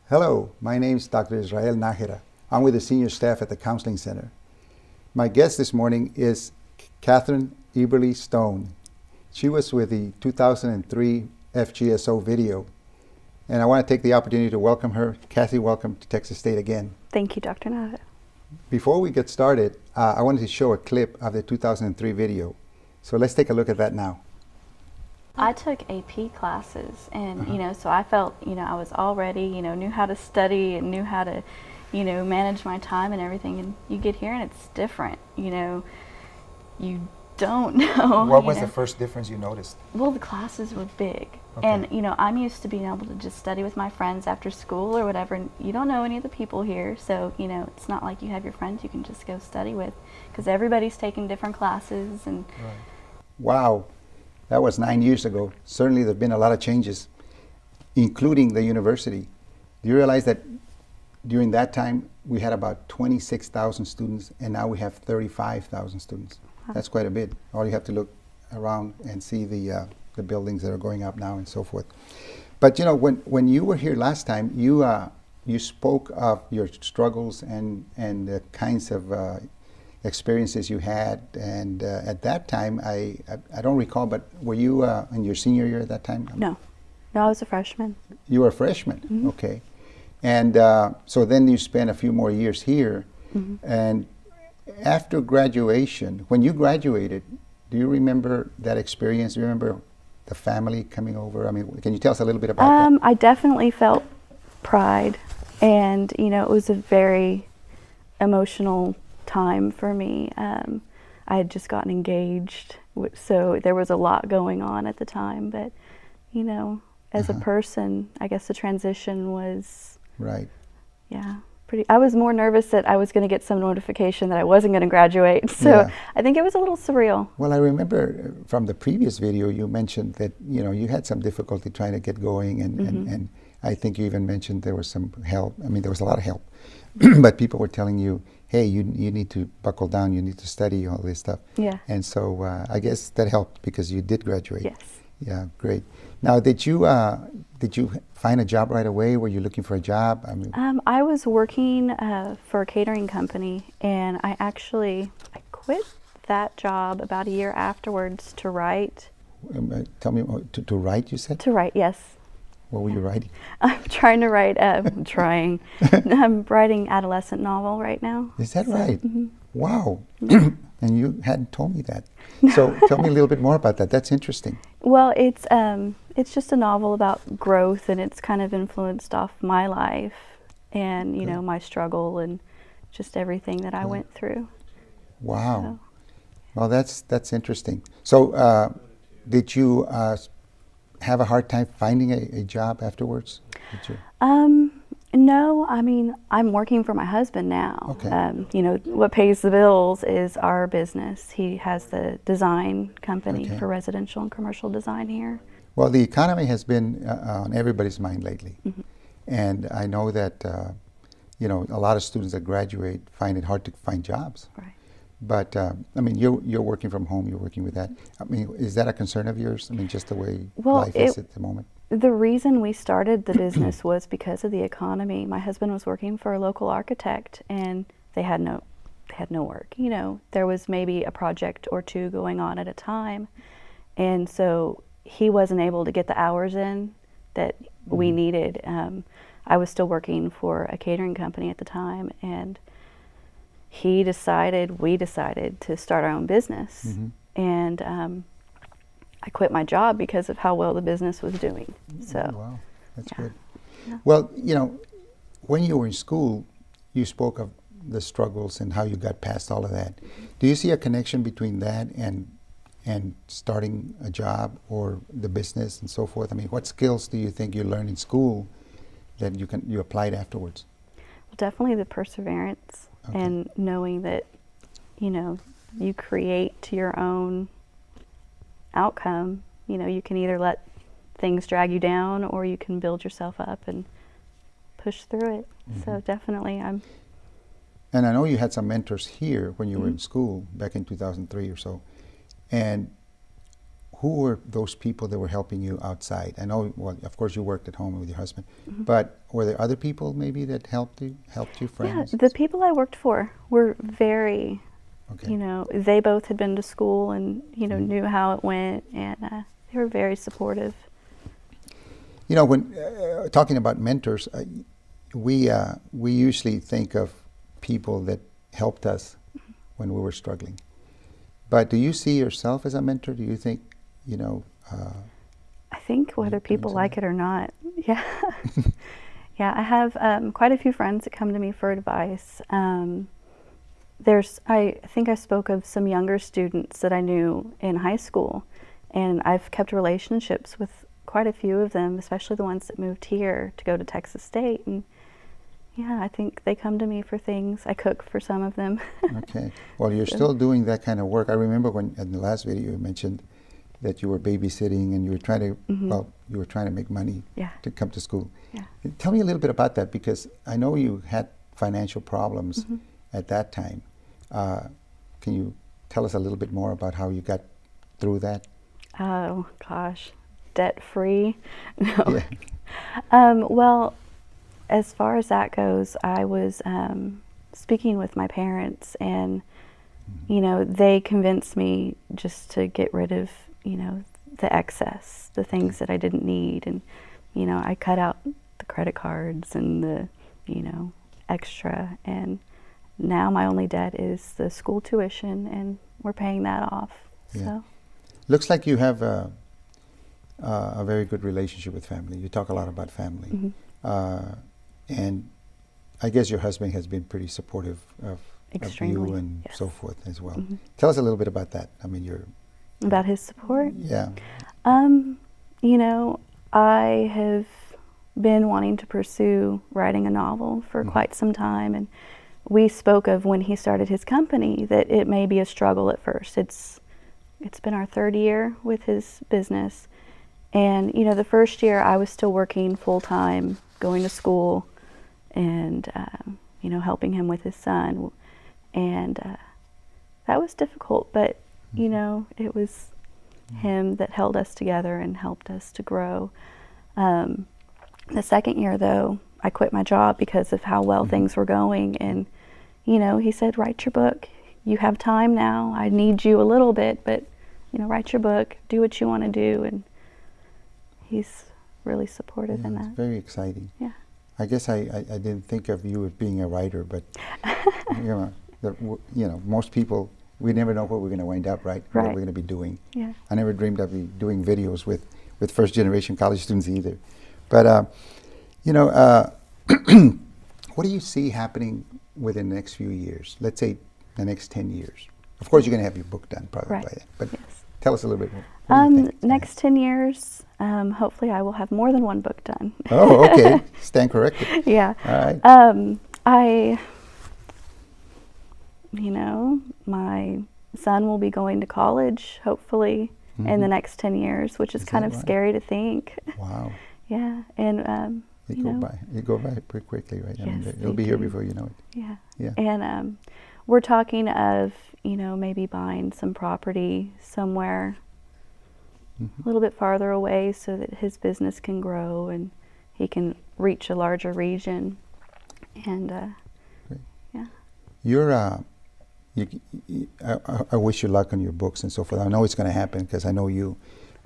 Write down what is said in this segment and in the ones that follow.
Hello, my name is Dr. Israel Nájera. I'm with the senior staff at the Counseling Center. My guest this morning is Catherine Eberly Stone. She was with the 2003 FGSO video. And I want to take the opportunity to welcome her. Cassie, welcome to Texas State again. Thank you, Dr. Nájera. Before we get started, I wanted to show a clip of the 2003 video. So let's take a look at that now. I took AP classes and, so I felt, I was all ready, knew how to study and knew how to, manage my time and everything. And you get here and it's different, you don't know. What was the first difference you noticed? Well, the classes were big. Okay. And, I'm used to being able to just study with my friends after school or whatever. And you don't know any of the people here. So, it's not like you have your friends you can just go study with because everybody's taking different classes. And Right. Wow. That was 9 years ago. Certainly there have been a lot of changes, including the university. Do you realize that during that time we had about 26,000 students and now we have 35,000 students? Wow. That's quite a bit. All you have to look around and see the buildings that are going up now and so forth. But when you were here last time, you spoke of your struggles and the kinds of experiences you had, and at that time, I don't recall, but were you in your senior year at that time? No, I was a freshman. You were a freshman, Mm-hmm. Okay. And so then you spent a few more years here, Mm-hmm. and after graduation, when you graduated, do you remember that experience? Do you remember the family coming over? I mean, can you tell us a little bit about that? I definitely felt pride, and it was a very emotional time for me. I had just gotten engaged, so there was a lot going on at the time. But as a person, I guess the transition was Right. pretty. I was more nervous that I was going to get some notification that I wasn't going to graduate. So Yeah. I think it was a little surreal. Well, I remember from the previous video you mentioned that you had some difficulty trying to get going, and I think you even mentioned there was some help. I mean, there was a lot of help, but people were telling you, hey, you need to buckle down, you need to study, all this stuff. Yeah. And so I guess that helped because you did graduate. Yes. Yeah, great. Now, did you find a job right away? Were you looking for a job? I mean, I was working for a catering company, and I quit that job about a year afterwards to write. tell me, to write, you said? To write, yes. What were you writing? I'm trying to write. I'm writing adolescent novel right now. Is that So, right? mhm. Wow. And you hadn't told me that. So tell me a little bit more about that. That's interesting. Well, it's just a novel about growth, and it's kind of influenced off my life and Good. my struggle and just everything that I Good. went through. Wow. So, Well, that's interesting. So did you have a hard time finding a job afterwards? Did you? No, I mean, I'm working for my husband now. Okay. What pays the bills is our business. He has the design company Okay. for residential and commercial design here. Well, the economy has been on everybody's mind lately. Mhm. And I know that, a lot of students that graduate find it hard to find jobs. Right. But, I mean, you're working from home, you're working with that. I mean, is that a concern of yours? I mean, just the way Well, life is at the moment? The reason we started the business was because of the economy. My husband was working for a local architect, and they had no work. There was maybe a project or two going on at a time, and so he wasn't able to get the hours in that we needed. I was still working for a catering company at the time, and we decided to start our own business. Mhm. And I quit my job because of how well the business was doing. So, Oh, wow, that's yeah. good. Yeah. Well, when you were in school, you spoke of the struggles and how you got past all of that. Do you see a connection between that and starting a job or the business and so forth? I mean, what skills do you think you learned in school that you applied afterwards? well, definitely the perseverance Okay. and knowing that, you create your own outcome. You can either let things drag you down or you can build yourself up and push through it. So definitely And I know you had some mentors here when you were in school back in 2003 or so. And who were those people that were helping you outside? I know, well, of course, you worked at home with your husband, but were there other people maybe that helped you, friends? Yeah, the people I worked for were very, Okay. you know, they both had been to school and, you know, knew how it went, and they were very supportive. You know, when talking about mentors, we usually think of people that helped us when we were struggling. But do you see yourself as a mentor? Do you think, you know? I think whether people something? like it or not, yeah. Yeah, I have quite a few friends that come to me for advice. I think I spoke of some younger students that I knew in high school, and I've kept relationships with quite a few of them, especially the ones that moved here to go to Texas State. And yeah, I think they come to me for things. I cook for some of them. Okay. Well, you're still doing that kind of work. I remember when in the last video you mentioned that you were babysitting and you were trying to, well, you were trying to make money to come to school. Yeah. Tell me a little bit about that, because I know you had financial problems at that time. Can you tell us a little bit more about how you got through that? Oh, gosh. Debt-free? No. Yeah. Well, as far as that goes, I was speaking with my parents, and, you know, they convinced me just to get rid of, you know, the excess, the things that I didn't need. And, you know, I cut out the credit cards and the, you know, extra. And now my only debt is the school tuition, and we're paying that off. Yeah. So. Looks like you have a very good relationship with family. You talk a lot about family. And I guess your husband has been pretty supportive of you and so forth as well. Tell us a little bit about that. I mean, about his support? Yeah. You know, I have been wanting to pursue writing a novel for quite some time, and we spoke of when he started his company that it may be a struggle at first. It's been our 3rd year with his business, and you know, the first year I was still working full-time, going to school, and you know, helping him with his son, and that was difficult, but you know, it was him that held us together and helped us to grow. The 2nd year, though, I quit my job because of how well things were going, and you know, he said, write your book. You have time now. I need you a little bit, but you know, write your book, do what you want to do, and he's really supportive in that. It's very exciting. Yeah. I guess I didn't think of you as being a writer, but you know, most people, we never know what we're going to wind up, right? What we're going to be doing. Yeah. I never dreamed I'd be doing videos with first-generation college students either. But you know, what do you see happening within the next few years? Let's say the next 10 years. Of course, you're going to have your book done probably by then. But tell us a little bit more. What do you think? Next 10 years, hopefully I will have more than one book done. Oh, okay. Stand corrected. Yeah. All right. You know, my son will be going to college, hopefully, in the next 10 years, which is kind of scary to think. Wow. Yeah. And, You go by pretty quickly, right? Yes, I mean, it'll be here before you know it. Yeah. Yeah. And we're talking of, you know, maybe buying some property somewhere a little bit farther away so that his business can grow and he can reach a larger region. And yeah. You're, I wish you luck on your books and so forth. I know it's going to happen because I know you.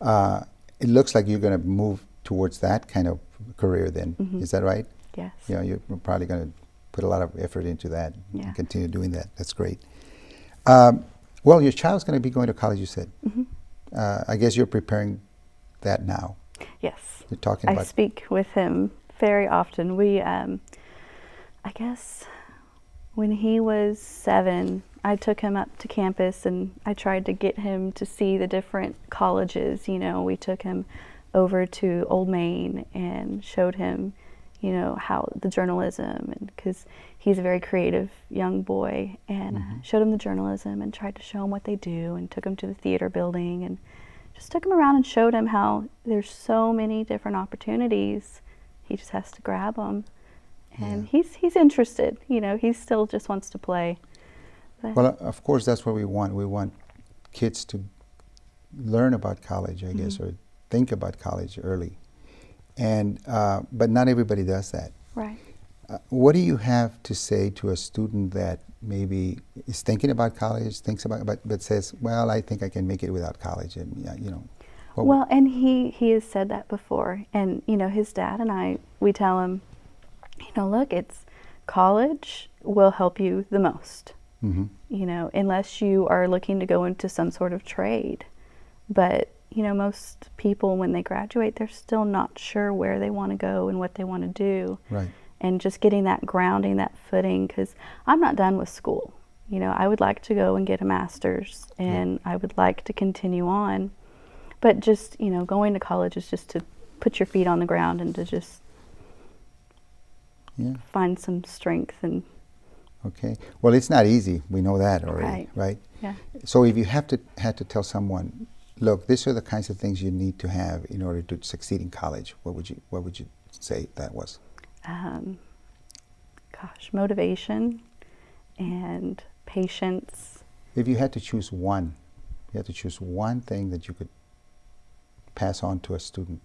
It looks like you're going to move towards that kind of career then. Is that right? Yes. You know, you're probably going to put a lot of effort into that and continue doing that. That's great. Well, your child's going to be going to college, you said. I guess you're preparing that now. Yes. You're talking about... I speak with him very often. We, I guess, when he was 7, I took him up to campus and I tried to get him to see the different colleges. You know, we took him over to Old Main and showed him, you know, how the journalism, and because he's a very creative young boy, and showed him the journalism and tried to show him what they do, and took him to the theater building and just took him around and showed him how there's so many different opportunities. He just has to grab them, and he's interested. You know, he still just wants to play. But well, of course, that's what we want. We want kids to learn about college, I guess, or think about college early. And but not everybody does that. Right. What do you have to say to a student that maybe is thinking about college, thinks about, but says, "Well, I think I can make it without college," and you know. Well, and he has said that before, and you know, his dad and I, we tell him, you know, look, it's college will help you the most. Mm-hmm. You know, unless you are looking to go into some sort of trade. But, you know, most people when they graduate, they're still not sure where they want to go and what they want to do. Right. And just getting that grounding, that footing, because I'm not done with school. You know, I would like to go and get a master's, and I would like to continue on. But just, you know, going to college is just to put your feet on the ground and to just find some strength. And okay. Well, it's not easy. We know that already, right? Yeah. So if you had to tell someone, look, these are the kinds of things you need to have in order to succeed in college, what would you say that was? Motivation and patience. If you had to choose one, thing that you could pass on to a student.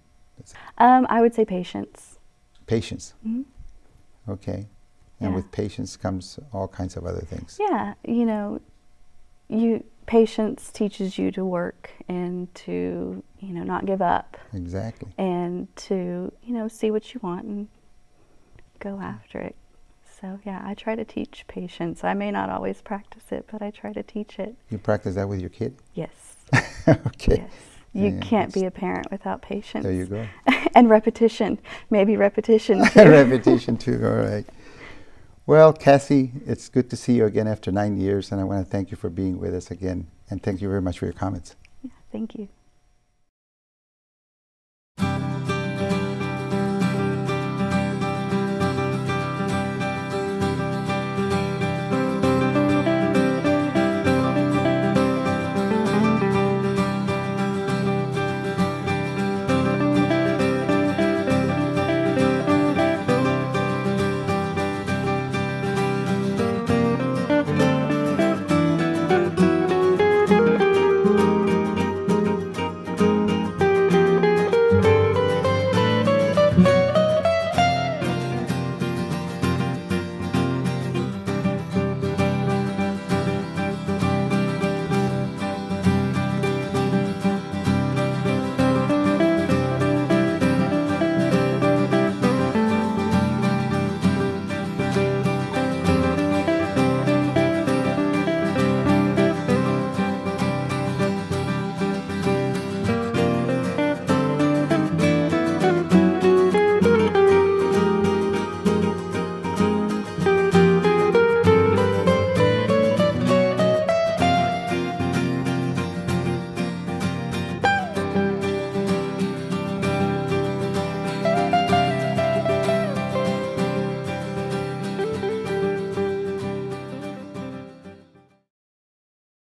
I would say patience. Patience. Mm-hmm. Okay. And with patience comes all kinds of other things. Yeah, you know, patience teaches you to work and to, you know, not give up. Exactly. And to, you know, see what you want and go after it. So yeah, I try to teach patience. I may not always practice it, but I try to teach it. You practice that with your kid? Yes. Okay. Yes. You can't be a parent without patience. There you go. And repetition. Maybe repetition too. Repetition too, all right. Well, Cassie, it's good to see you again after 9 years, and I want to thank you for being with us again, and thank you very much for your comments. Yeah, thank you.